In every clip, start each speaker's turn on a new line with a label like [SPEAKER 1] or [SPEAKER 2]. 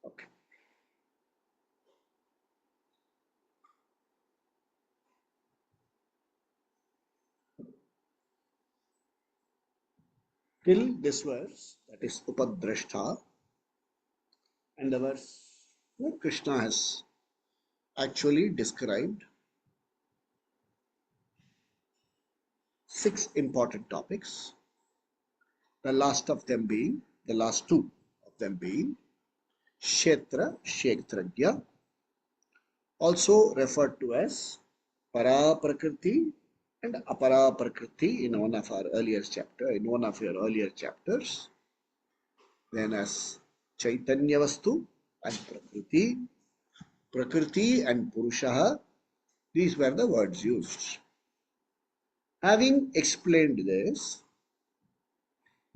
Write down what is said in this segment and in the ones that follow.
[SPEAKER 1] Okay. Till this verse, that is Upadrashta, and the verse Krishna has actually described 6 important topics. The last two of them being Kshetra, Kshetrajya, also referred to as Para Prakriti and Apara Prakriti in one of our earlier chapter, in one of your earlier chapters. Then as Chaitanya Vastu and Prakriti, Prakriti and Purushaha, these were the words used. Having explained this,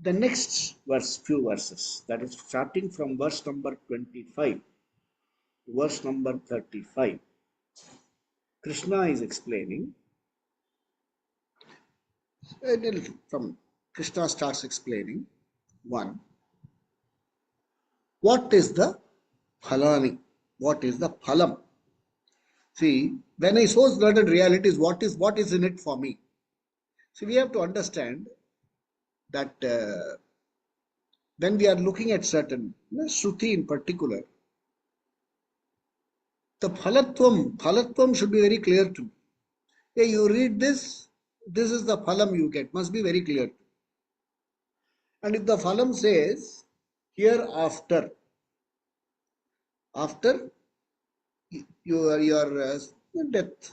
[SPEAKER 1] the next few verses, that is starting from verse number 25 to verse number 35, Krishna is explaining. Krishna starts explaining one, what is the phalani? What is the phalam? See, when I so certain realities, what is in it for me? See, we have to understand that when we are looking at certain Shruti in particular, the phalatvam should be very clear to me. Yeah, you read this is the phalam you get, must be very clear. And if the phalam says hereafter, after your death,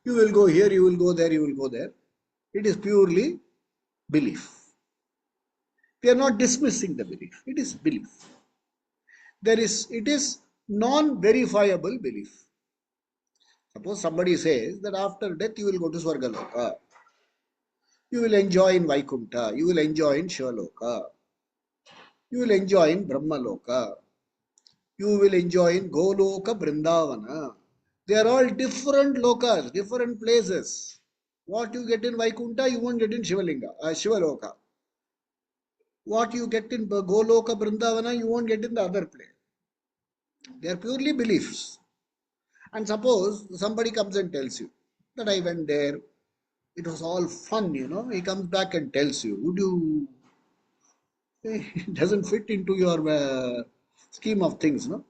[SPEAKER 1] you will go here, you will go there, you will go there. It is purely belief. We are not dismissing the belief. It is belief. It is non-verifiable belief. Suppose somebody says that after death you will go to Swargaloka. You will enjoy in Vaikuntha. You will enjoy in Shivaloka. You will enjoy in Brahmaloka. You will enjoy in Goloka Vrindavana. They are all different lokas, different places. What you get in Vaikuntha, you won't get in Shivaloka. What you get in Goloka Vrindavana, you won't get in the other place. They are purely beliefs. And suppose somebody comes and tells you that I went there, it was all fun, he comes back and tells you, it doesn't fit into your scheme of things, no?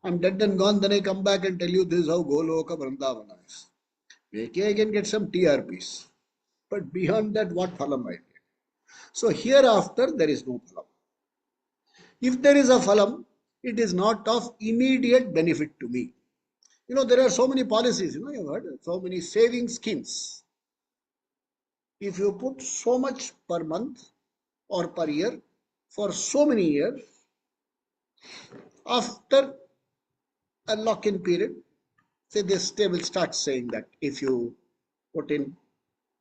[SPEAKER 1] I'm dead and gone, then I come back and tell you this is how Goloka Vrindavana is. Maybe I can get some TRPs. But beyond that, what phalam I get? So hereafter, there is no phalam. If there is a phalam, it is not of immediate benefit to me. There are so many policies, you've heard, so many saving schemes. If you put so much per month or per year for so many years, after a lock-in period, say they will start saying that if you put in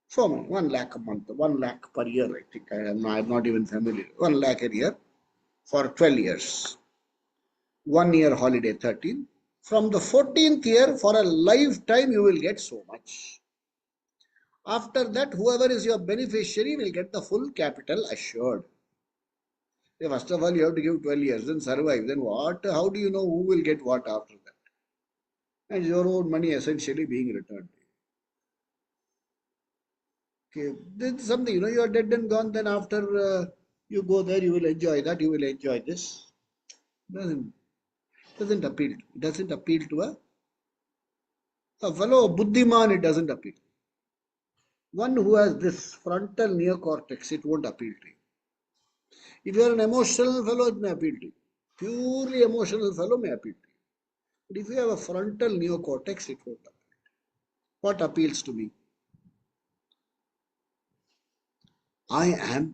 [SPEAKER 1] so many, 1 lakh a month, 1 lakh per year, I think, I'm not even familiar, 1 lakh a year for 12 years, 1 year holiday 13, from the 14th year for a lifetime you will get so much. After that, whoever is your beneficiary will get the full capital assured. First of all, you have to give 12 years, then survive. Then what? How do you know who will get what after that? And your own money essentially being returned. Okay, this is something, you are dead and gone, then after you go there, you will enjoy that, you will enjoy this. Doesn't appeal. It doesn't appeal to a fellow buddhiman, it doesn't appeal. One who has this frontal neocortex, it won't appeal to you. If you are an emotional fellow, it may appeal to you. Purely emotional fellow may appeal to you. But if you have a frontal neocortex, it won't appeal. What appeals to me? I am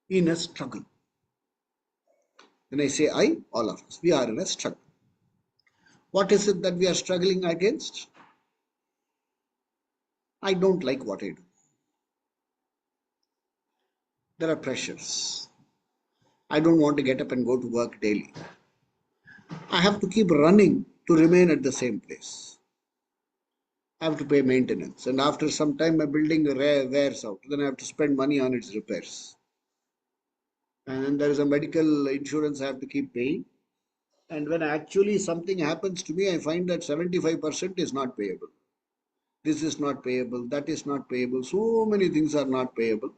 [SPEAKER 1] in a struggle. When I say I, all of us, we are in a struggle. What is it that we are struggling against? I don't like what I do. There are pressures. I don't want to get up and go to work daily. I have to keep running to remain at the same place. I have to pay maintenance. And after some time, my building wears out. Then I have to spend money on its repairs. And then there is a medical insurance I have to keep paying. And when actually something happens to me, I find that 75% is not payable. This is not payable, that is not payable. So many things are not payable.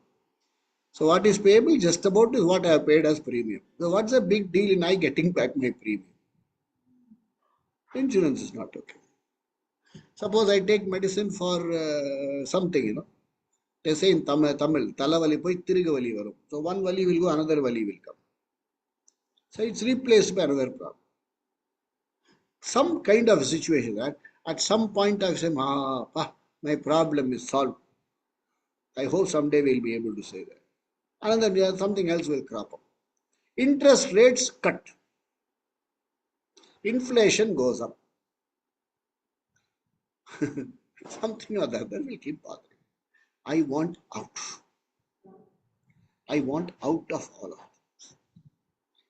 [SPEAKER 1] So what is payable? Just about is what I have paid as premium. So what's the big deal in I getting back my premium? Insurance is not okay. Suppose I take medicine for something. They say in Tamil, Talavali poi Tirigavali varum. So one vali will go, another vali will come. So it's replaced by another problem. Some kind of situation that at some point I say, my problem is solved. I hope someday we'll be able to say that. Another day, something else will crop up. Interest rates cut. Inflation goes up. Something or the other will keep bothering. I want out. I want out of all of this.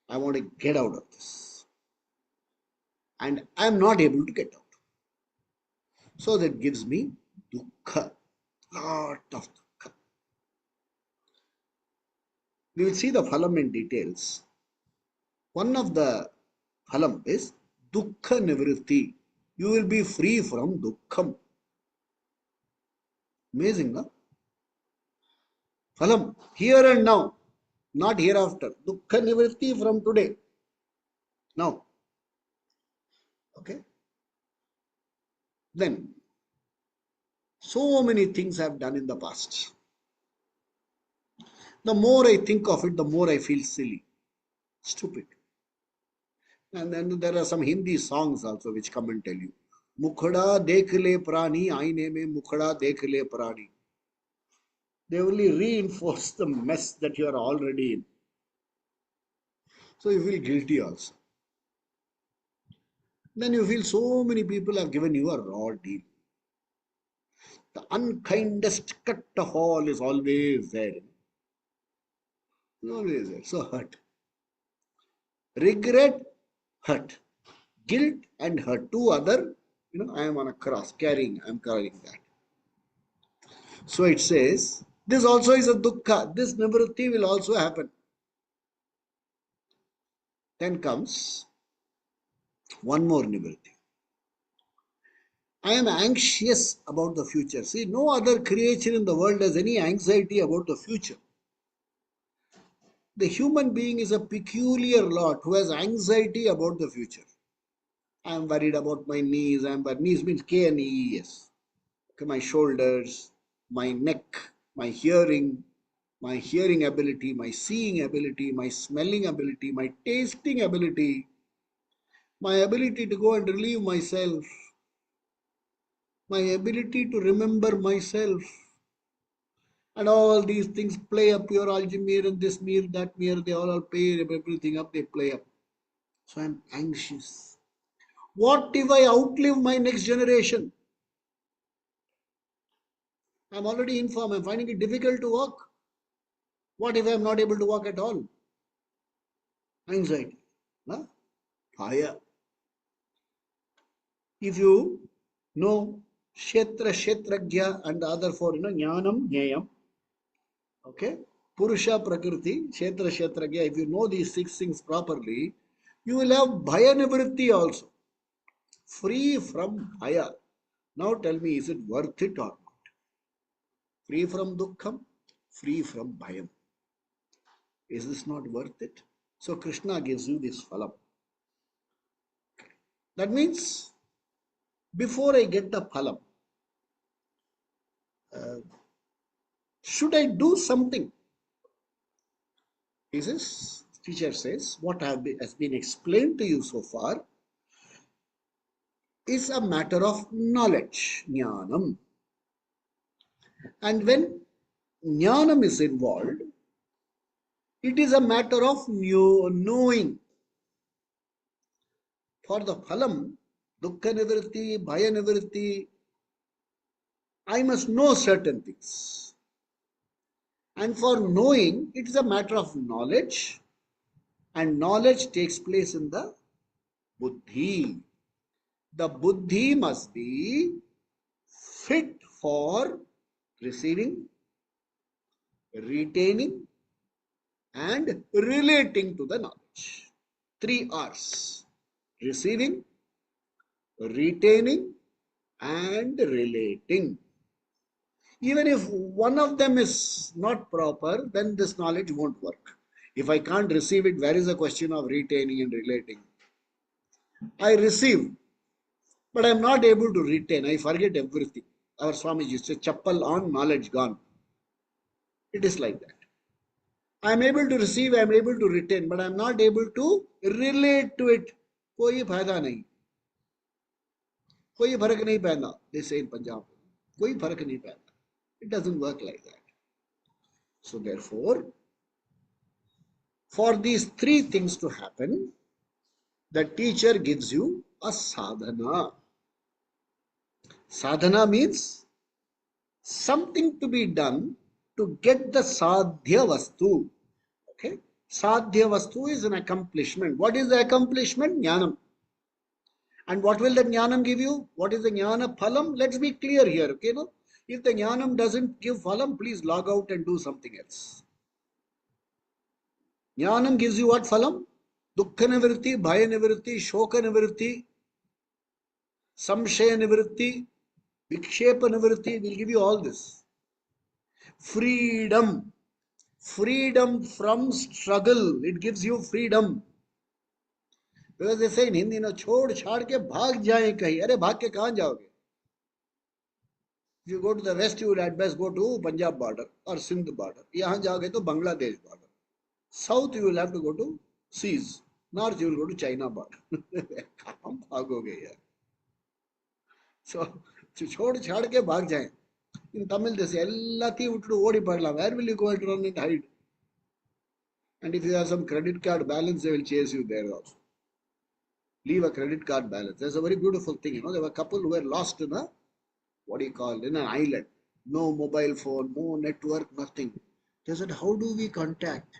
[SPEAKER 1] I want to get out of this. And I'm not able to get out. So that gives me dukkha. Lot of dukkha. We will see the phalam in details. One of the phalam is dukkha nivritti. You will be free from dukkham. Amazing, no? Phalam, here and now, not hereafter. Dukkha nivritti from today. Now. Okay? Then, so many things I have done in the past. The more I think of it, the more I feel silly, stupid. And then there are some Hindi songs also which come and tell you. Mukhada dekh le prani, aine mein mukhada dekh le prani. They only reinforce the mess that you are already in. So you feel guilty also. Then you feel so many people have given you a raw deal. The unkindest cut of all is always there. Always there. So hurt. Regret, hurt. Guilt and hurt. Two other, I am on a cross, I'm carrying that. So it says, this also is a dukkha. This nivritti will also happen. Then comes one more nivritti. I am anxious about the future. See, no other creature in the world has any anxiety about the future. The human being is a peculiar lot who has anxiety about the future. I am worried about my knees. Knees means K-N-E-E-S. Okay, my shoulders, my neck, my hearing ability, my seeing ability, my smelling ability, my tasting ability, my ability to go and relieve myself, my ability to remember myself. And all these things play up your algebra and this mirror, that mirror, they all pay everything up, they play up. So I'm anxious. What if I outlive my next generation? I'm already informed, I'm finding it difficult to walk. What if I'm not able to walk at all? Anxiety. Huh? Fire. If you know Kshetra, Kshetragya and the other four, Jnanam, Jnayam, okay? Purusha, Prakriti, Kshetra, Kshetragya, if you know these six things properly, you will have Bhaya Nivritti also. Free from Bhaya. Now tell me, is it worth it or not? Free from Dukkham, free from Bhayam. Is this not worth it? So Krishna gives you this phalam. That means, before I get the phalam, should I do something? He says, teacher says, what has been explained to you so far is a matter of knowledge, jnanam. And when jnanam is involved, it is a matter of knowing. For the phalam, dukkha nivritti, bhaya nivritti, I must know certain things. And for knowing, it is a matter of knowledge. And knowledge takes place in the buddhi. The buddhi must be fit for receiving, retaining, and relating to the knowledge. 3 R's: receiving, retaining, and relating. Even if one of them is not proper, then this knowledge won't work. If I can't receive it, where is the question of retaining and relating? I receive, but I am not able to retain. I forget everything. Our Swamiji says, chappal on, knowledge gone. It is like that. I am able to receive, I am able to retain, but I am not able to relate to it. कोई फायदा नहीं, कोई फर्क नहीं पैदा. They say in Punjab, कोई फर्क नहीं पैदा. It doesn't work like that. So therefore, for these 3 things to happen, the teacher gives you a sadhana. Sadhana means something to be done to get the sadhya vastu. Okay? Sadhya vastu is an accomplishment. What is the accomplishment? Jnanam. And what will the jnanam give you? What is the jnana phalam? Let's be clear here. Okay, no? If the jnanam doesn't give phalam, please log out and do something else. Jnanam gives you what phalam? Dukkha nivritti, bhaya nivritti, shoka nivritti, samshaya nivritti, vikshepa nivritti will give you all this. Freedom. Freedom from struggle. It gives you freedom. Because they say in Hindi, no, chhod chhad ke bhag jaye kahi. Arey bhag ke kahan jaoge? If you go to the west, you will at best go to Punjab border or Sindh border. Yahan jaoge to Bangladesh border. South, you will have to go to seas. North, you will go to China border. Kahan bhagoge yaar? So, chhod chhad ke bhag jaye. In Tamil, they say, Ellati uttu odi padla. Where will you go and run and hide? And if you have some credit card balance, they will chase you there also. Leave a credit card balance. That's a very beautiful thing. You know, there were a couple who were lost in a, what do you call, in an island. No mobile phone, no network, nothing. They said, how do we contact?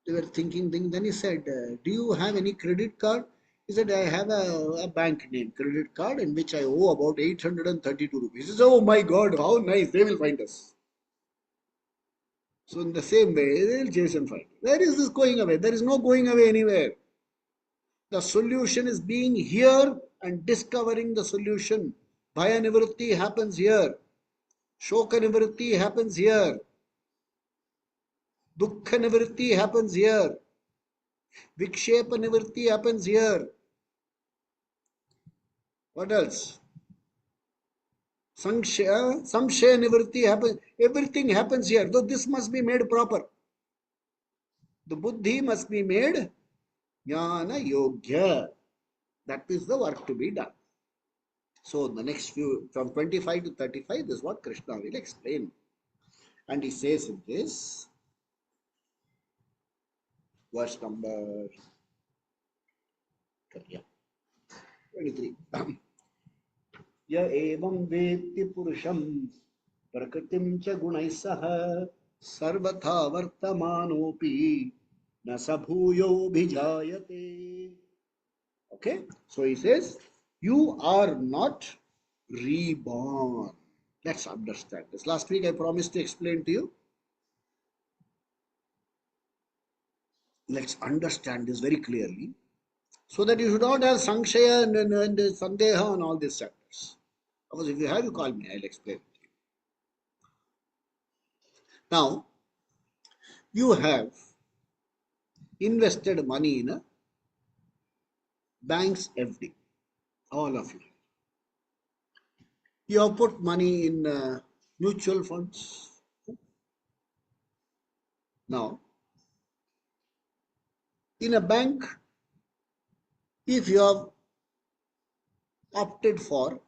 [SPEAKER 1] They were thinking. Then he said, do you have any credit card? He said, I have a bank name, credit card, in which I owe about 832 rupees. He said, oh my God, how nice, they will find us. So in the same way, they will chase and find. Where is this going away? There is no going away anywhere. The solution is being here and discovering the solution. Bhaya nivritti happens here. Shoka nivritti happens here. Dukkha nivritti happens here. Vikshepa nivritti happens here. What else? Samshaya nivritti happens. Everything happens here. Though this must be made proper. The buddhi must be made jnana yogya. That is the work to be done. So the next few, from 25 to 35, this is what Krishna will explain. And he says in this, verse number 23. Ya evam vetti purusham prakritim cha gunai saha sarvatha vartamanopi na sabhuyo bhijayate. Okay, so he says, you are not reborn. Let's understand this. Last week I promised to explain to you. Let's understand this very clearly, so that you should not have Sanshaya and Sandeha and all these chapters. Because if you have, you call me, I'll explain. Now, you have invested money in a bank's FD, all of you. You have put money in mutual funds. Now, in a bank, if you have opted for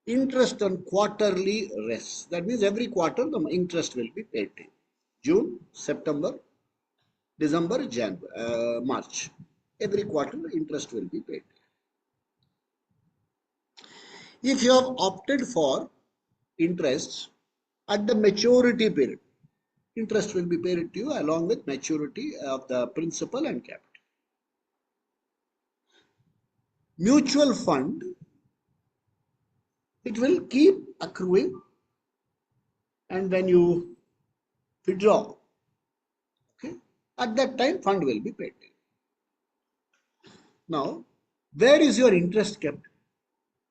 [SPEAKER 1] interest on quarterly rests, that means every quarter the interest will be paid to you. June, September, December, January, March. Every quarter interest will be paid. If you have opted for interest at the maturity period, interest will be paid to you along with maturity of the principal and capital. Mutual fund, it will keep accruing, and when you withdraw, okay, At that time, fund will be paid. Now, where is your interest kept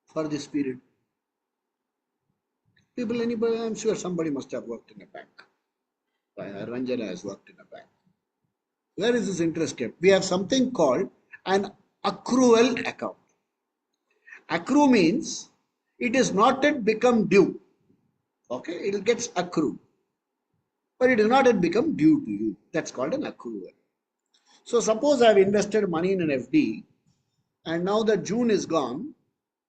[SPEAKER 1] for this period? People, anybody, I'm sure somebody must have worked in a bank. Ranjana has worked in a bank. Where is this interest kept? We have something called an accrual account. Accrue means it is not yet become due. Okay, it gets accrued. But it is not yet become due to you. That's called an accrual. So suppose I have invested money in an FD and now that June is gone,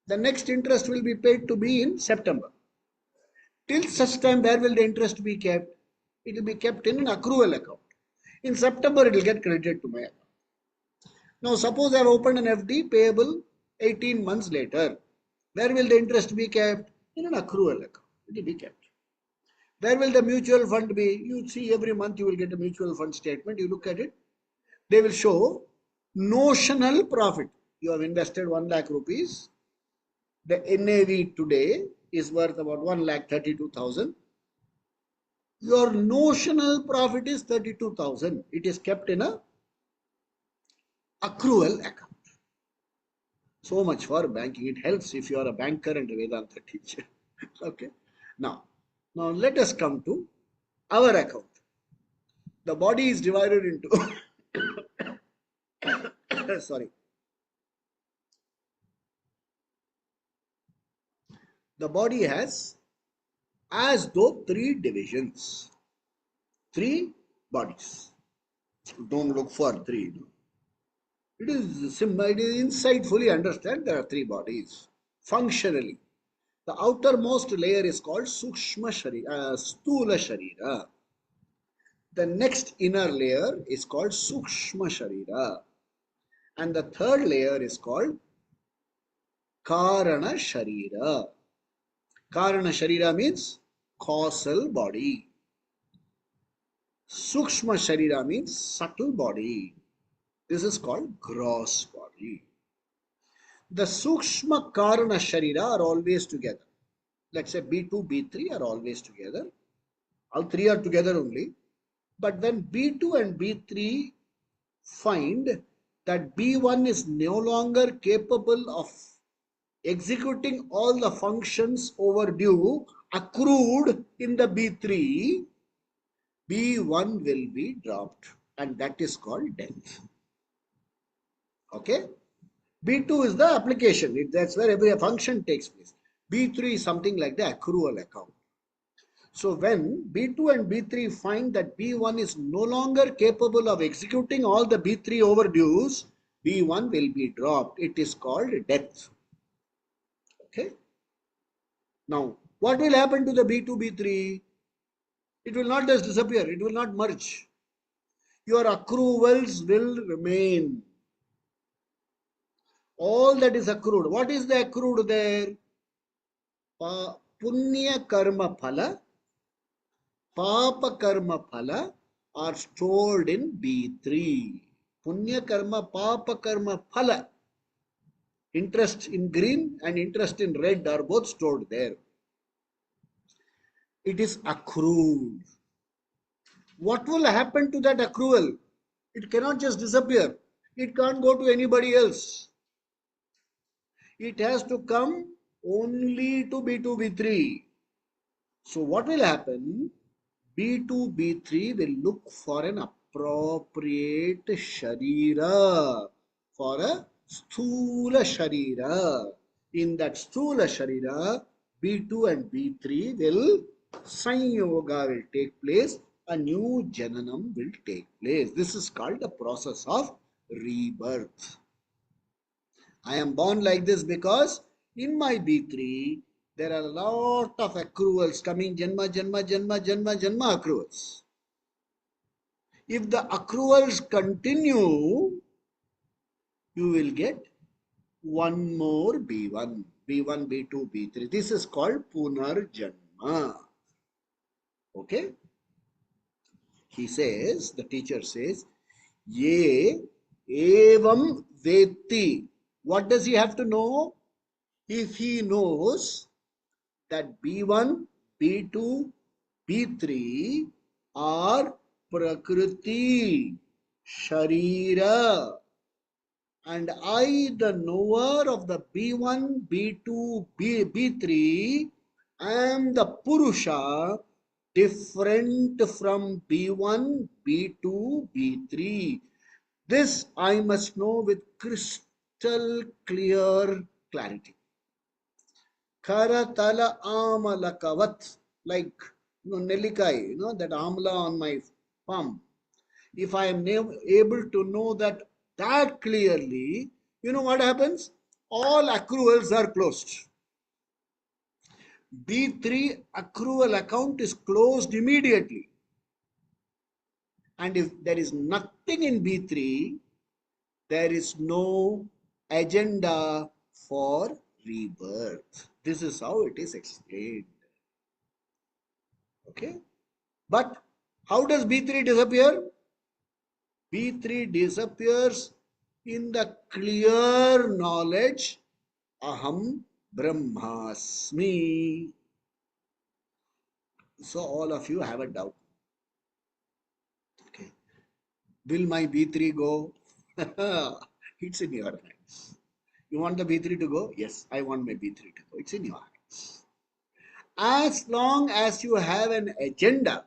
[SPEAKER 1] the next interest will be paid to me in September. Till such time, where will the interest be kept? It will be kept in an accrual account. In September, it will get credited to my account. Now, suppose I have opened an FD payable 18 months later. Where will the interest be kept? In an accrual account. It will be kept. Where will the mutual fund be? You see, every month you will get a mutual fund statement. You look at it. They will show notional profit. You have invested 1 lakh rupees. The NAV today is worth about 1,32,000. Your notional profit is 32,000. It is kept in a accrual account. So much for banking. It helps if you are a banker and a Vedanta teacher. Okay. Now let us come to our account. The body is divided into sorry. The body has as though 3 divisions. 3 bodies. Don't look for 3. No? It is simple, it is insightfully understand there are 3 bodies. Functionally, the outermost layer is called Sukshma Sharira, Stula Sharira. The next inner layer is called Sukshma Sharira. And the third layer is called Karana Sharira. Karana Sharira means causal body. Sukshma Sharira means subtle body. This is called gross body. The Sukshma Karana Sharira are always together. Let's say B2, B3 are always together. All 3 are together only. But when B2 and B3 find that B1 is no longer capable of executing all the functions overdue, accrued in the B3, B1 will be dropped. And that is called death. Okay? B2 is the application. That's where every function takes place. B3 is something like the accrual account. So when B2 and B3 find that B1 is no longer capable of executing all the B3 overdues, B1 will be dropped. It is called death. Okay. Now, what will happen to the B2, B3? It will not just disappear. It will not merge. Your accruals will remain. All that is accrued. What is the accrued there? Punya karma phala, Papa karma phala are stored in B3. Punya karma, Papa karma phala. Interest in green and interest in red are both stored there. It is accrued. What will happen to that accrual? It cannot just disappear. It can't go to anybody else. It has to come only to B2, B3. So what will happen? B2, B3 will look for an appropriate Sharira, for a Sthula Sharira. In that Sthula Sharira, B2 and B3 will, Sanyoga will take place, a new Jananam will take place. This is called the process of rebirth. I am born like this because in my B3, there are a lot of accruals coming, Janma, Janma, Janma, Janma, Janma accruals. If the accruals continue, you will get one more B1, B1, B2, B3. This is called Punarjanma. Okay? He says, the teacher says, Ye evam veti. What does he have to know? If he knows that B1, B2, B3 are Prakriti. Sharira. And I, the knower of the B1, B2, B3, am the Purusha, different from B1, B2, B3. This I must know with crystal clear clarity. Karatala amalakavat, like Nelikai, that amla on my palm. If I am able to know that clearly, you know what happens? All accruals are closed. B3 accrual account is closed immediately. And if there is nothing in B3, there is no agenda for rebirth. This is how it is explained. Okay? But how does B3 disappear? B3 disappears in the clear knowledge Aham Brahmasmi. So all of you have a doubt. Okay. Will my B3 go? It's in your hands. You want the B3 to go? Yes, I want my B3 to go. It's in your hands. As long as you have an agenda,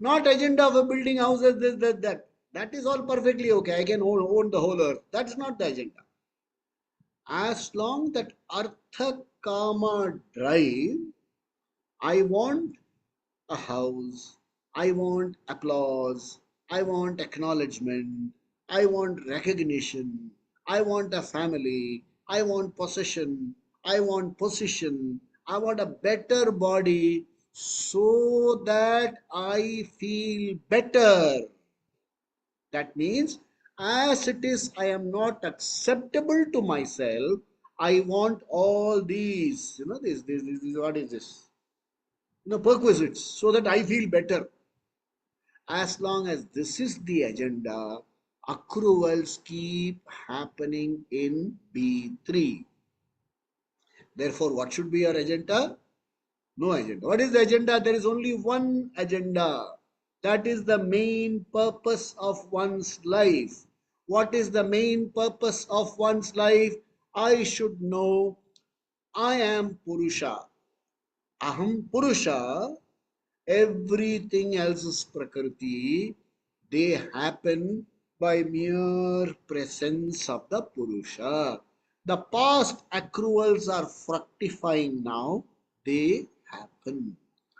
[SPEAKER 1] not agenda of a building houses, this, that. That is all perfectly okay. I can own the whole earth. That's not the agenda. As long that Artha Kama drive, I want a house, I want applause, I want acknowledgement, I want recognition, I want a family, I want possession, I want position, I want a better body so that I feel better. That means, as it is, I am not acceptable to myself. I want all these, what is this? Perquisites, so that I feel better. As long as this is the agenda, accruals keep happening in B3. Therefore, what should be your agenda? No agenda. What is the agenda? There is only one agenda. That is the main purpose of one's life. What is the main purpose of one's life? I should know I am Purusha. Aham Purusha. Everything else is Prakriti. They happen by mere presence of the Purusha. The past accruals are fructifying now. They happen.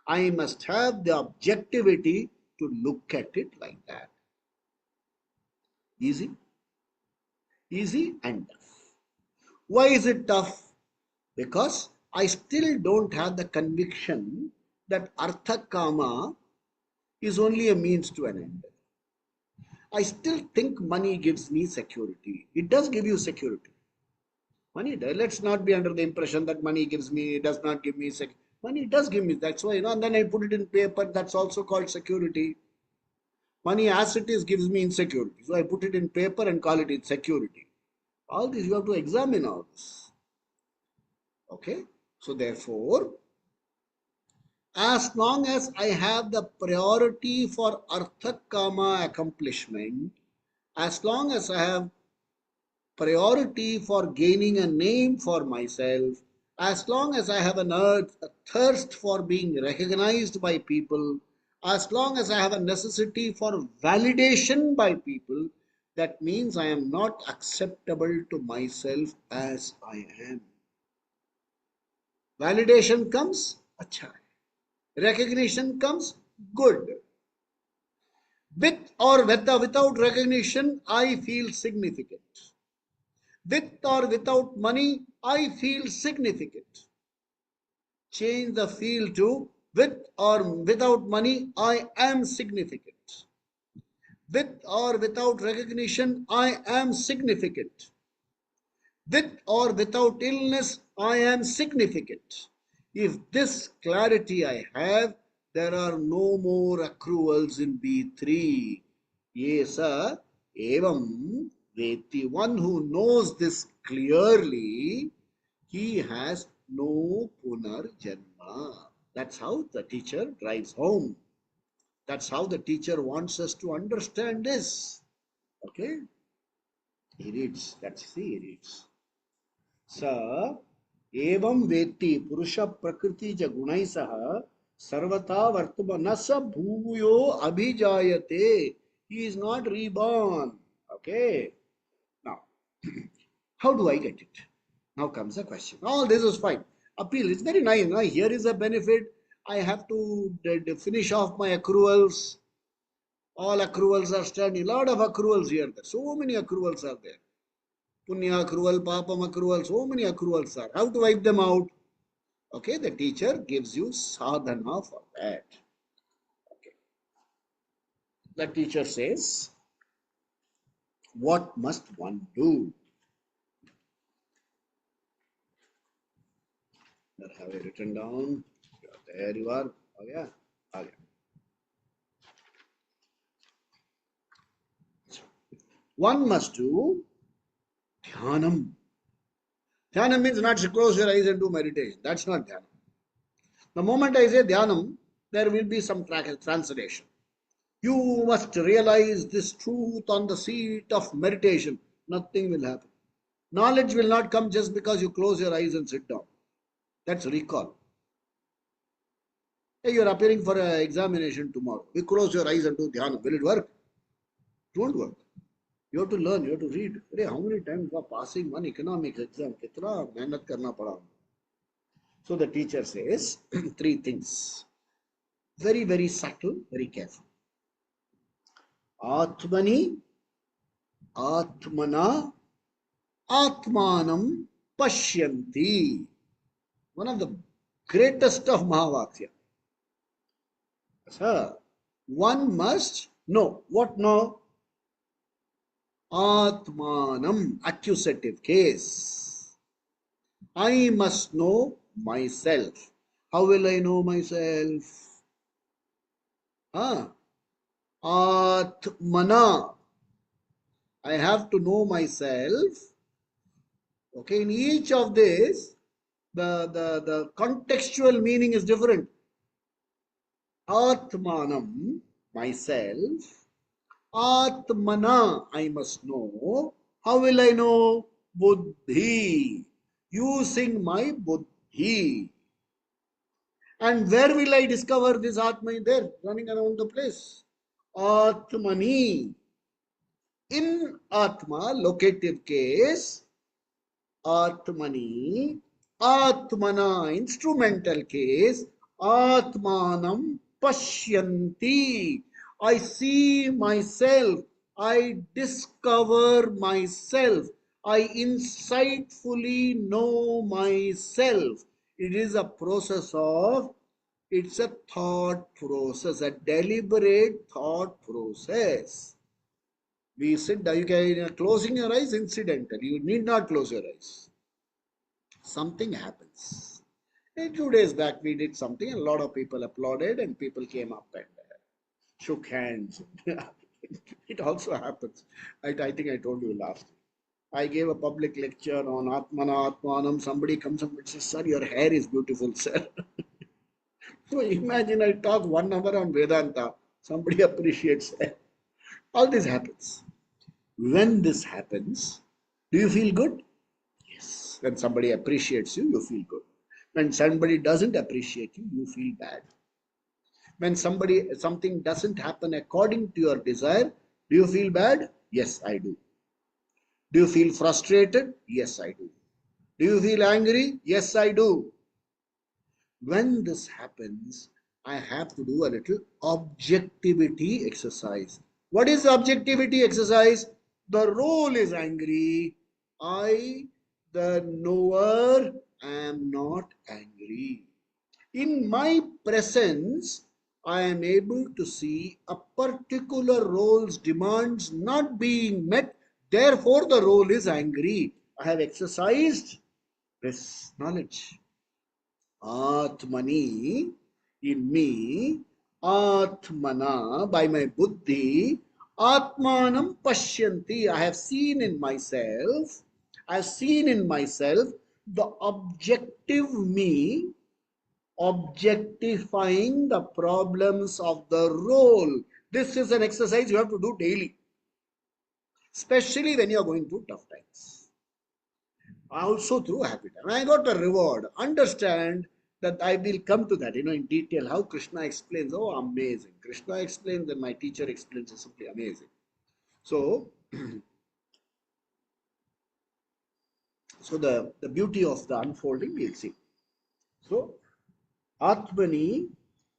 [SPEAKER 1] I must have the objectivity to look at it like that. Easy? Easy and tough. Why is it tough? Because I still don't have the conviction that Artha Kama is only a means to an end. I still think money gives me security. It does give you security. Money does. Let's not be under the impression that money gives me, does not give me security. Money does give me. That's why, and then I put it in paper. That's also called security. Money as it is gives me insecurity. So I put it in paper and call it insecurity. All this you have to examine all this. Okay. So therefore, as long as I have the priority for Artha Kama accomplishment, as long as I have priority for gaining a name for myself, as long as I have a thirst for being recognized by people, as long as I have a necessity for validation by people, that means I am not acceptable to myself as I am. Validation comes, acha. Recognition comes, good. With or without recognition, I feel significant. With or without money, I feel significant. Change the feel to with or without money, I am significant. With or without recognition, I am significant. With or without illness, I am significant. If this clarity I have, there are no more accruals in B3. Yes, sir. Evam Veti. One who knows this clearly, he has no punarjanma. That's how the teacher drives home. That's how the teacher wants us to understand this. Okay? He reads. He reads. Sa evam veti purusha prakriti ja gunai saha sarvata vartamana sa bhuyo abhijayate. He is not reborn. Okay? Now, how do I get it? Now comes the question. All this is fine. Appeal is very nice. Now, here is a benefit. I have to finish off my accruals. All accruals are standing. A lot of accruals here. So many accruals are there. Punya accrual, papam accrual, so many accruals are. How to wipe them out? Okay, the teacher gives you sadhana for that. Okay. The teacher says, what must one do? That have I written down? There you are. Oh yeah. Oh, yeah. One must do dhyanam. Dhyanam means not to close your eyes and do meditation. That's not dhyanam. The moment I say dhyanam, there will be some translation. You must realize this truth on the seat of meditation. Nothing will happen. Knowledge will not come just because you close your eyes and sit down. That's recall. Hey, you're appearing for an examination tomorrow. You close your eyes and do dhyana. Will it work? It won't work. You have to learn, you have to read. Hey, how many times for passing one economics exam? Kitna mehnat karna pada. So the teacher says three things. Very, very subtle, very careful. Atmani, Atmana, Atmanam Pashyanti. One of the greatest of Mahavakya. Sir, one must know. What know? Atmanam, accusative case. I must know myself. How will I know myself? Atmana. I have to know myself. Okay, in each of this, the contextual meaning is different. Atmanam, myself. Atmana, I must know. How will I know? Buddhi. Using my buddhi. And where will I discover this Atma? There, running around the place. Atmani. In Atma, locative case, Atmani, Atmana, instrumental case, Atmanam Pashyanti. I see myself, I discover myself, I insightfully know myself. It is a process of, it's a thought process, a deliberate thought process. We sit down, you can closing your eyes incidental. You need not close your eyes. Something happens. 2 days back we did something and a lot of people applauded and people came up and shook hands. It also happens. I think I told you last. I gave a public lecture on Atmana, Atmanam. Somebody comes up and says, sir, your hair is beautiful, sir. So imagine I talk 1 hour on Vedanta. Somebody appreciates it. All this happens. When this happens, do you feel good? Yes. When somebody appreciates you, you feel good. When somebody doesn't appreciate you, you feel bad. When something doesn't happen according to your desire, do you feel bad? Yes, I do. Do you feel frustrated? Yes, I do. Do you feel angry? Yes, I do. When this happens, I have to do a little objectivity exercise. What is the objectivity exercise? The role is angry. I, the knower, am not angry. In my presence, I am able to see a particular role's demands not being met. Therefore, the role is angry. I have exercised this knowledge. Atmani, in me, Atmana, by my buddhi, Atmanam Pashyanti, I have seen in myself the objective me objectifying the problems of the role. This is an exercise you have to do daily, especially when you are going through tough times. Also through happy time. I got a reward. Understand that I will come to that, in detail. How Krishna explains. Oh, amazing. Krishna explains and my teacher explains is simply amazing. So, the beauty of the unfolding we'll see. So, Atmani,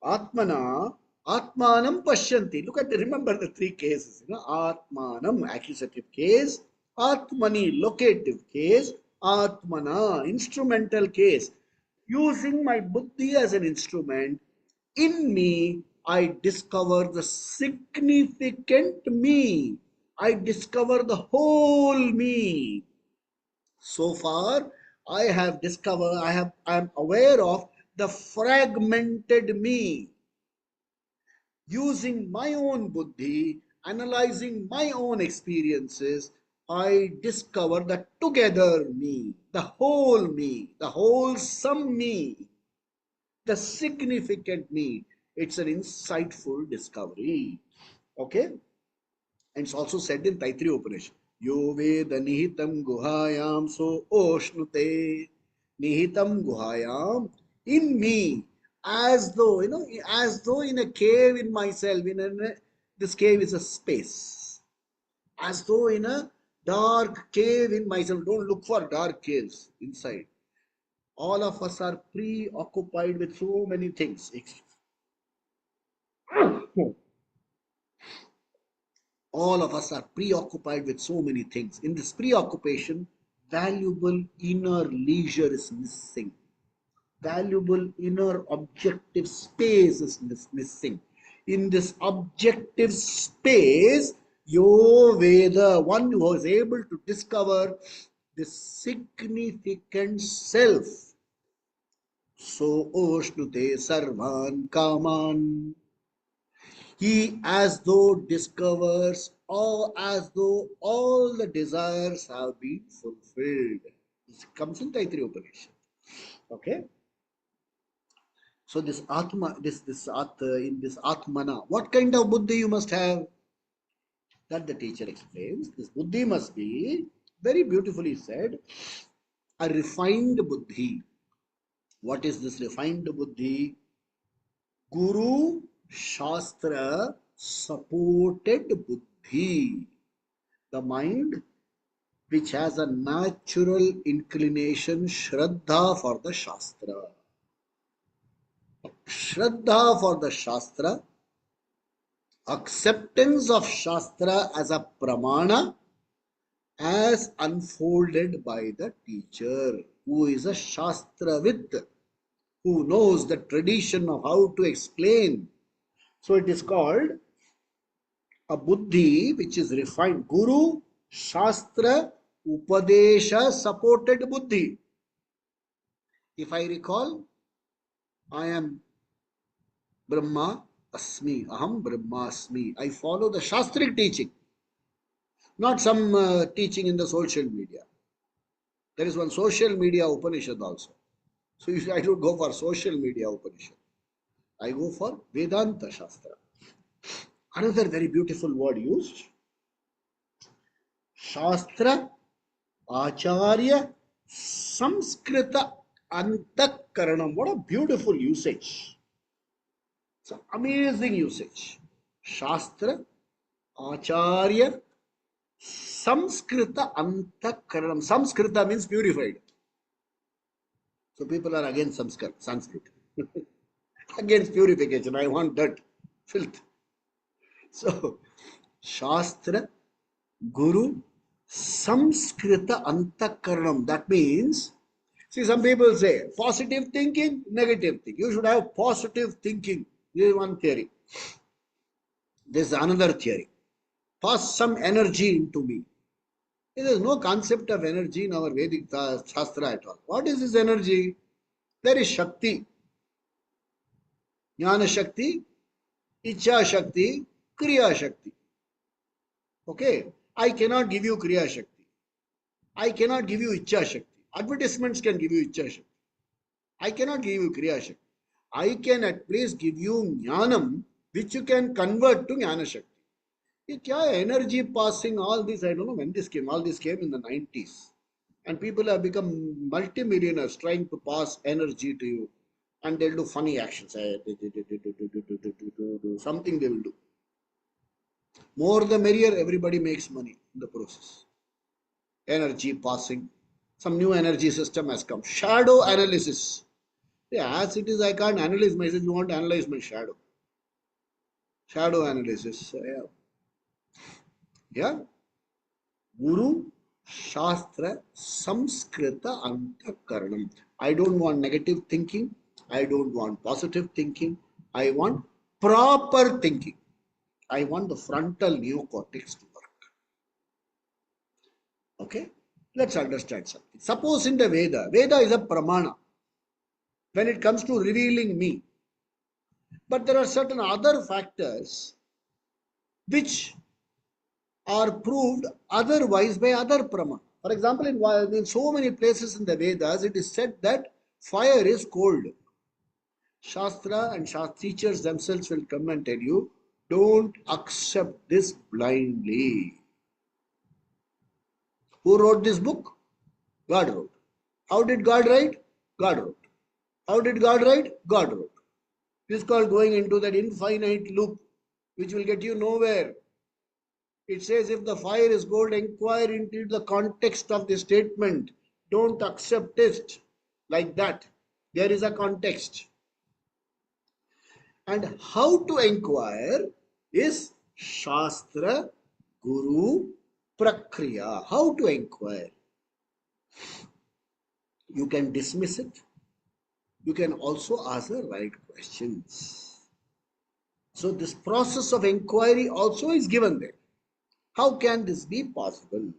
[SPEAKER 1] Atmana, Atmanam Pashyanti. Remember the three cases. Atmanam, accusative case. Atmani, locative case. Atmana, instrumental case. Using my buddhi as an instrument, in me, I discover the significant me. I discover the whole me. So far, I have discovered, I am aware of the fragmented me. Using my own buddhi, analyzing my own experiences, I discover the together me, the wholesome me, the significant me. It's an insightful discovery. Okay? And it's also said in Taittiriya Upanishad. Yo veda nihitam guhayam so oshnute. Nihitam guhayam, in me, as though, as though in a cave in myself, this cave is a space. As though in a dark cave in myself. Don't look for dark caves inside. All of us are preoccupied with so many things. All of us are preoccupied with so many things. In this preoccupation, valuable inner leisure is missing. Valuable inner objective space is missing. In this objective space, Yo Veda, one who is able to discover the significant self. So Oshnute Sarvan Kaman. He as though discovers, or as though all the desires have been fulfilled. This comes in Taittiriya Upanishad. Okay. So this Atma, in this Atmana, what kind of buddhi you must have? That the teacher explains. This buddhi must be, very beautifully said, a refined buddhi. What is this refined buddhi? Guru Shastra supported buddhi. The mind which has a natural inclination, Shraddha for the Shastra. Shraddha for the Shastra, acceptance of Shastra as a pramana, as unfolded by the teacher, who is a Shastravit, who knows the tradition of how to explain. So it is called a buddhi which is refined. Guru, Shastra, Upadesha supported buddhi. If I recall, I am Brahma Asmi, Aham Brahma Asmi. I follow the Shastric teaching, not some teaching in the social media. There is one social media Upanishad also. So I don't go for social media Upanishad. I go for Vedanta Shastra. Another very beautiful word used. Shastra, Acharya, Samskrita Antakaranam. What a beautiful usage. It's an amazing usage. Shastra, Acharya, Samskrita Antakaranam. Samskrita means purified. So people are against Sanskrit. Against purification. I want dirt, filth. So, Shastra, Guru, Samskrita Antakaranam. That means, see, some people say positive thinking, negative thinking. You should have positive thinking. This is one theory. This is another theory. Pass some energy into me. There is no concept of energy in our Vedic Shastra at all. What is this energy? There is Shakti. Jnana Shakti, Ichha Shakti, Kriya Shakti. Okay? I cannot give you Kriya Shakti. I cannot give you Ichha Shakti. Advertisements can give you Ichha Shakti. I cannot give you Kriya Shakti. I can at least give you jnanam, which you can convert to jnana shakti. ये क्या energy passing, all this, I don't know when this came. All this came in the 90s. And people have become multimillionaires trying to pass energy to you. And they'll do funny actions. Something they will do. More the merrier, everybody makes money in the process. Energy passing. Some new energy system has come. Shadow analysis. Yeah, as it is, I can't analyze myself. You want to analyze my shadow. Shadow analysis. Yeah. Yeah. Guru, Shastra, Samskrita, Antakaranam. I don't want negative thinking. I don't want positive thinking. I want proper thinking. I want the frontal neocortex to work. Okay? Let's understand something. Suppose in the Veda is a pramana when it comes to revealing me. But there are certain other factors which are proved otherwise by other pramana. For example, in so many places in the Vedas, it is said that fire is cold. Shastra and Shastra teachers themselves will come and tell you, don't accept this blindly. Who wrote this book? God wrote. How did God write? God wrote. How did God write? God wrote. This is called going into that infinite loop, which will get you nowhere. It says if the fire is gold, inquire into the context of the statement. Don't accept it like that. There is a context. And how to inquire is Shastra, Guru, Prakriya. How to inquire? You can dismiss it. You can also ask the right questions. So this process of inquiry also is given there. How can this be possible?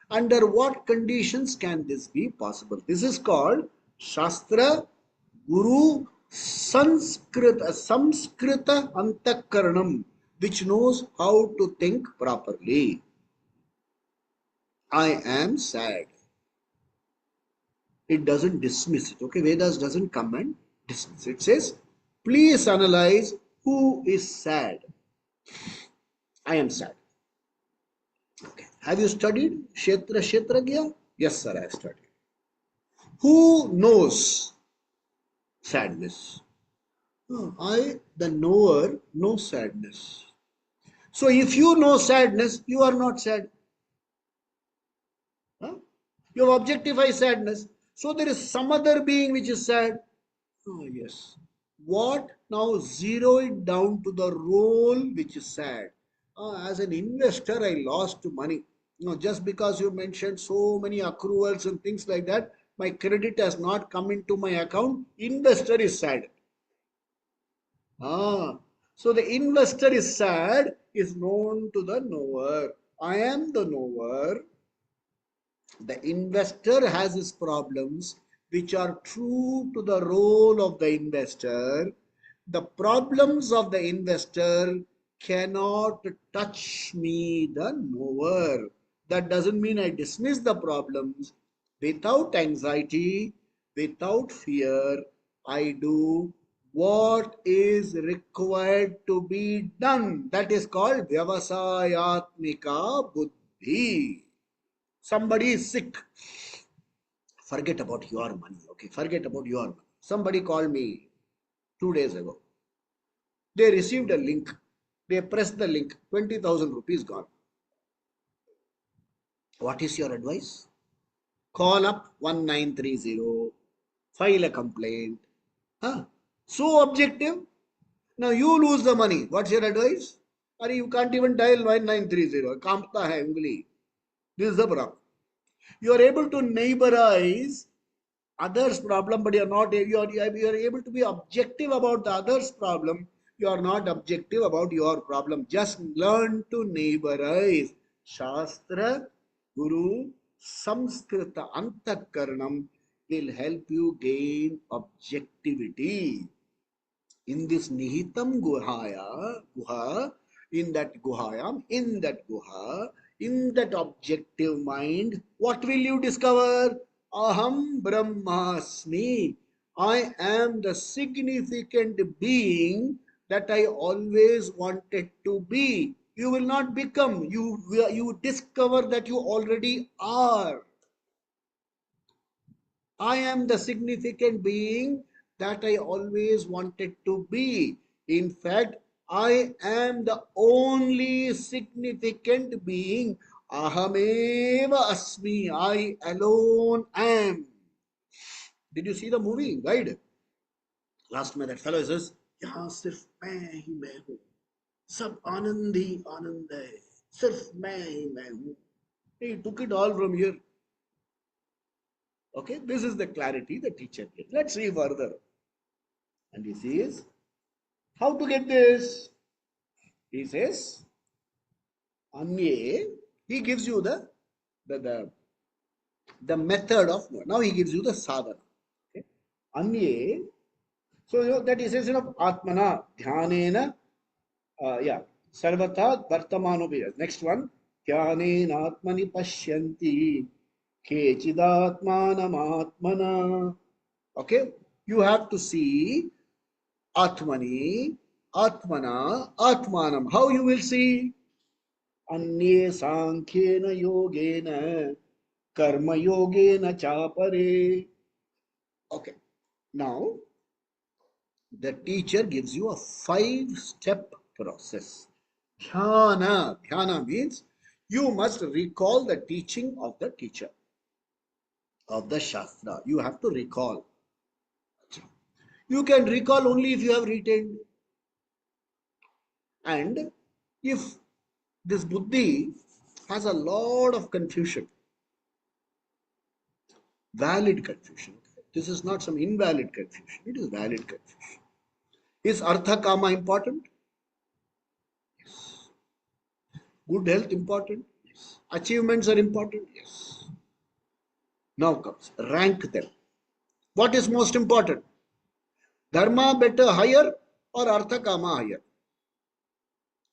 [SPEAKER 1] Under what conditions can this be possible? This is called Shastra, Guru, Samskrita Antakaranam, which knows how to think properly. I am sad. It doesn't dismiss it. Okay, Vedas doesn't come and dismiss it. It says, please analyze who is sad. I am sad. Okay. Have you studied Kshetragya? Yes, sir, I have studied. Who knows sadness? The knower, know sadness. So if you know sadness, you are not sad. Huh? You have objectified sadness. So there is some other being which is sad. Oh, yes. What? Now zero it down to the role which is sad. As an investor, I lost money. Just because you mentioned so many accruals and things like that, my credit has not come into my account. Investor is sad. So the investor is sad is known to the knower. I am the knower. The investor has his problems which are true to the role of the investor. The problems of the investor cannot touch me, the knower. That doesn't mean I dismiss the problems. Without anxiety, without fear, I do what is required to be done. That is called Vyavasayatmika Buddhi. Somebody is sick. Forget about your money. Okay, forget about your money. Somebody called me 2 days ago. They received a link. They pressed the link. 20,000 rupees gone. What is your advice? Call up 1930. File a complaint. Huh? So objective. Now you lose the money. What's your advice? Or you can't even dial 1930. Kampta hai ungli. This is the problem. You are able to neighborize others' problem, but you are able to be objective about the others' problem. You are not objective about your problem. Just learn to neighborize. Shastra, Guru, Samskrita, Antakaranam will help you gain objectivity. In this Nihitam Guha, in that Guhayam, in that Guha, in that objective mind, what will you discover? Aham Brahmasmi. I am the significant being that I always wanted to be. You will not become, you discover that you already are. I am the significant being that I always wanted to be. In fact, I am the only significant being. Ahameva asmi. I alone am. Did you see the movie Guide? Last में that fellow says, यहाँ सिर्फ मैं ही मैं हूँ, सब आनंद ही आनंद है, सिर्फ मैं ही मैं हूँ. He took it all from here. Okay, this is the clarity the teacher gives. Let's see further. And he says, how to get this? He says, Anye, he gives you the, the method of, now he gives you the sadhana. Okay? Anye, so you know, that he says, Atmana, Dhyanena, yeah, Sarvata, Vartamano. Next one, Dhyanena Atmani Pashyanti, Kechidatmanam Atmana. Okay, you have to see Atmani, Atmana, Atmanam. How you will see? Anye Sankhena Yogena, Karma Yogena Chapare. Okay, now the teacher gives you a 5-step process. Dhyana. Dhyana means you must recall the teaching of the teacher, of the Shastra. You have to recall. You can recall only if you have retained. And if this buddhi has a lot of confusion, valid confusion. This is not some invalid confusion. It is valid confusion. Is artha kama important? Yes. Good health important? Yes. Achievements are important? Yes. Now comes, rank them. What is most important? Dharma better higher or artha kama higher?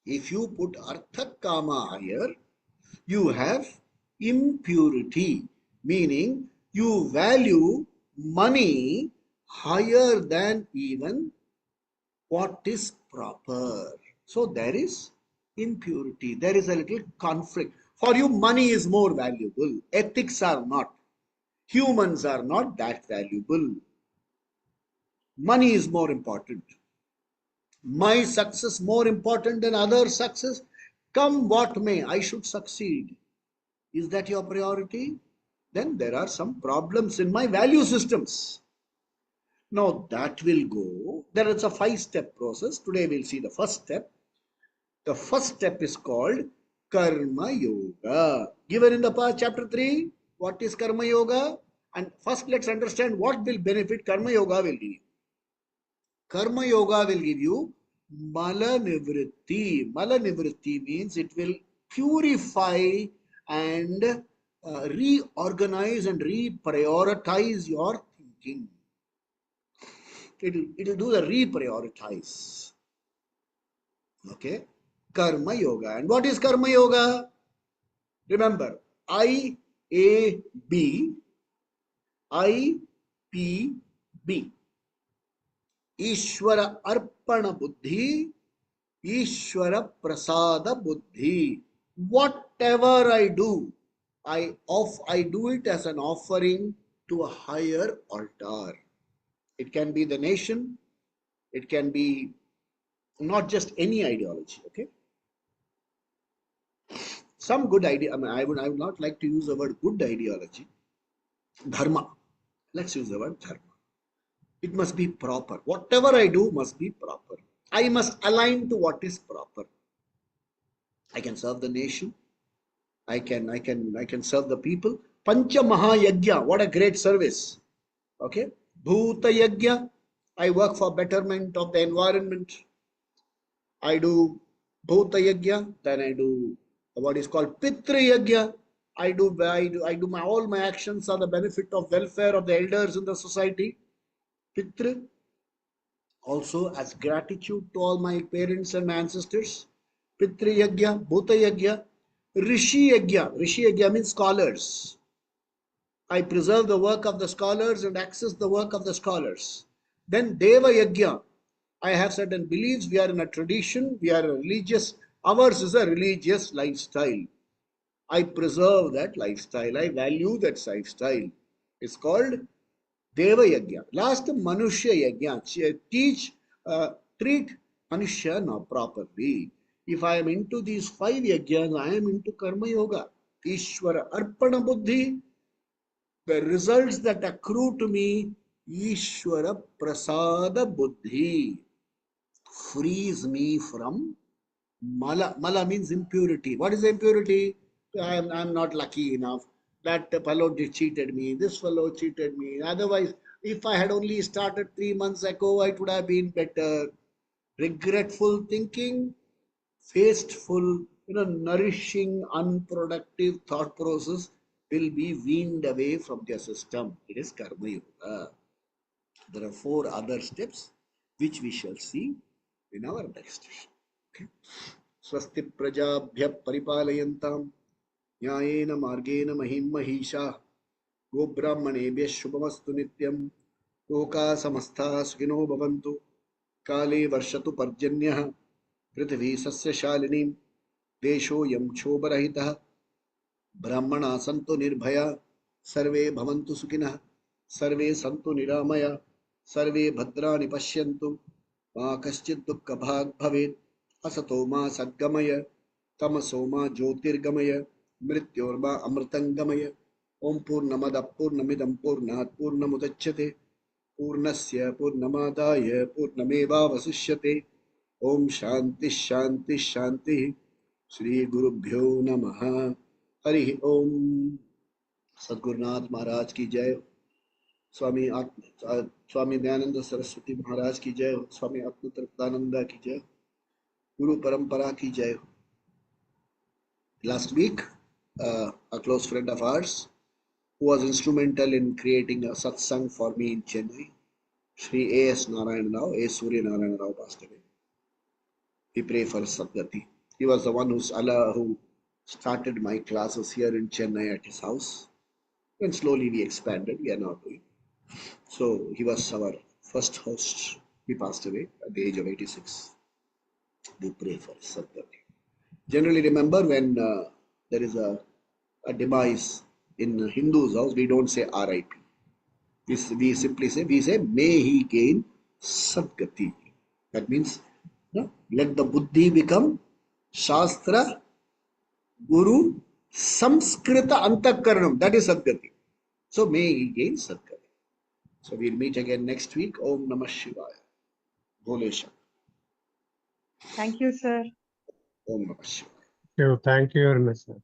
[SPEAKER 1] If you put artha kama higher, you have impurity, meaning you value money higher than even what is proper. So there is impurity. There is a little conflict. For you, money is more valuable. Ethics are not. Humans are not that valuable. Money is more important. My success more important than other success. Come what may, I should succeed. Is that your priority? Then there are some problems in my value systems. Now that will go. There is a 5-step process. Today we'll see the first step. The first step is called Karma Yoga. Given in the chapter 3, what is Karma Yoga? And first let's understand what will benefit Karma Yoga will give you. Karma Yoga will give you Mala Nivritti. Mala Nivritti means it will purify and reorganize and reprioritize your thinking. It will do the reprioritize. Okay? Karma Yoga. And what is Karma Yoga? Remember, IAB, IPB. Ishwara Arpana Buddhi, Ishwara Prasada Buddhi. Whatever I do, I do it as an offering to a higher altar. It can be the nation, it can be not just any ideology, okay? Some good idea, I would not like to use the word good ideology. Dharma. Let's use the word dharma. It must be proper. Whatever I do must be proper. I must align to what is proper. I can serve the nation. I can serve the people. Pancha Mahayagya, what a great service. Okay. Bhuta Yagya, I work for betterment of the environment. I do Bhuta Yagya, then I do what is called Pitra Yagya. All my actions are the benefit of welfare of the elders in the society. Pitra, also as gratitude to all my parents and my ancestors. Pitra Yagya, Bhuta Yagya, Rishi Yagya. Rishi Yagya means scholars. I preserve the work of the scholars and access the work of the scholars. Then Deva Yajna. I have certain beliefs. We are in a tradition. We are a religious. Ours is a religious lifestyle. I preserve that lifestyle. I value that lifestyle. It's called Deva Yajna. Last, Manushya Yajna. Treat Manushya now properly. If I am into these 5 yajnas, I am into Karma Yoga. Ishvara Arpana Buddhi. The results that accrue to me, Ishvara Prasada Buddhi, frees me from Mala. Mala means impurity. What is impurity? I'm not lucky enough. That fellow cheated me. This fellow cheated me. Otherwise, if I had only started 3 months ago, it would have been better. Regretful thinking, wasteful, nourishing, unproductive thought process will be weaned away from their system. It is Karma Yoga. There are 4 other steps which we shall see in our next session. Okay. Swasti prajabhya paripalayantam nyayena margena mahim mahisha go brahmanebhya shubhamastu nityam loka samastha sukhino bhavantu kale varshatu parjanyah prithvi sasya shalinim desho yam क्षोभरहितः ब्राह्मणा सन्तु निर्भया सर्वे भवन्तु सुखिनः सर्वे सन्तु निरामया सर्वे भद्राणि पश्यन्तु मा कश्चित् दुःखभाग् भवेत् असतो मा सद्गमय तमसो मा ज्योतिर्गमय मृत्योर्मा अमृतङ्गमय ॐ पूर्णमदः पूर्णमिदं पूर्णात् पूर्णमुदच्यते पूर्णस्य पूर्णमादाय पूर्णमेवावशिष्यते ॐ शान्तिः शान्तिः शान्तिः श्री गुरुभ्यो नमः हरि ओम। सद्गुरुनाथ महाराज की जय। स्वामी दयानंद सरस्वती महाराज की जय। स्वामी आत्मतृप्तानंद की जय। गुरु परंपरा की जय। Last week, a close friend of ours who was instrumental in creating a satsang for me in Chennai, Shri A.S. Narayan Rao, A. Surya Narayan Rao passed away. We pray for Sadgati. He was the one who started my classes here in Chennai at his house. And slowly we expanded. We are now doing. So he was our first host. He passed away at the age of 86. We pray for his Sadgati. Generally, remember when there is a demise in Hindu's house, we don't say RIP. We simply say, may he gain Sadgati. That means, let the Buddhi become Shastra, Guru, Samskrita Antakaranam. That is Sadgati. So may he gain Sadgati. So we'll meet again next week. Om Namah Shivaya. Bholesha.
[SPEAKER 2] Thank you, sir.
[SPEAKER 1] Om Namah Shivaya.
[SPEAKER 3] Thank you very much, sir.